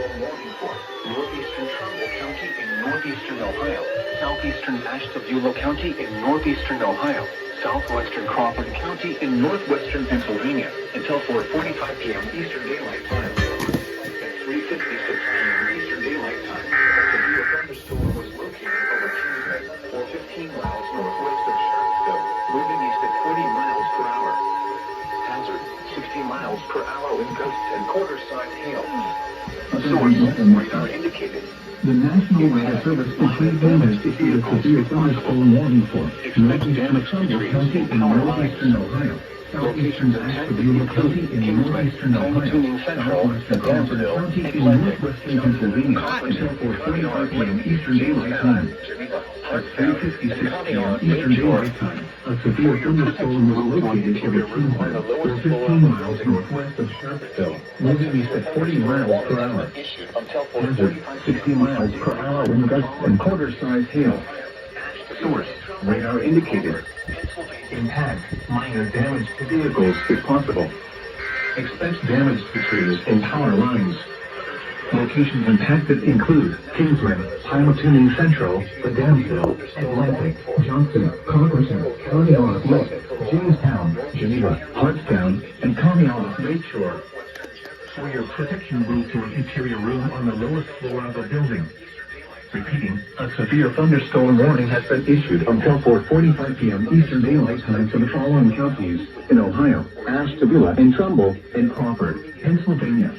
thunderstorm warning for northeastern Trumbull County in northeastern Ohio, southeastern Ashtabula County in northeastern Ohio, southwestern Crawford County in northwestern Pennsylvania until 4:45 p.m. Eastern Daylight Time. At 3:56 p.m. Eastern Daylight Time, a severe thunderstorm was located over Kingsman, or 15 miles northwest of Sharpsville, moving east at 40 miles per hour. Hazard, 60 miles per hour with gusts and quarter-size hail. Source, radar indicated. The National Weather Service issued damage to the severe thunderstorm warning for northeastern Trumbull County in northeastern Ohio, southeastern Ashtabula County in northeastern Ohio, southwestern Crawford County in northwestern Pennsylvania until 4:45 p.m. Eastern Daylight Time. At 3:56 p.m. Eastern Daylight Time, a severe thunderstorm was located over Kingsman, or 15 miles northwest of Sharpsville, moving east at 40 miles per hour. Hazard, 60 miles per hour wind gusts and quarter-size hail. Source, radar indicated. Impact, minor damage to vehicles if possible. Expect damage to trees and power lines. Locations impacted include Kingsman, Pilot Tuning Central, The Damsville, Atlantic, Johnson, Congressman, Conneaut Lake, Jamestown, Geneva, Hartstown, and Conneaut Lakeshore. For your protection, move to an interior room on the lowest floor of the building. Repeating, a severe thunderstorm warning has been issued until 4:45 p.m. Eastern Daylight Time for the following counties in Ohio: Ashtabula and Trumbull and Crawford, Pennsylvania.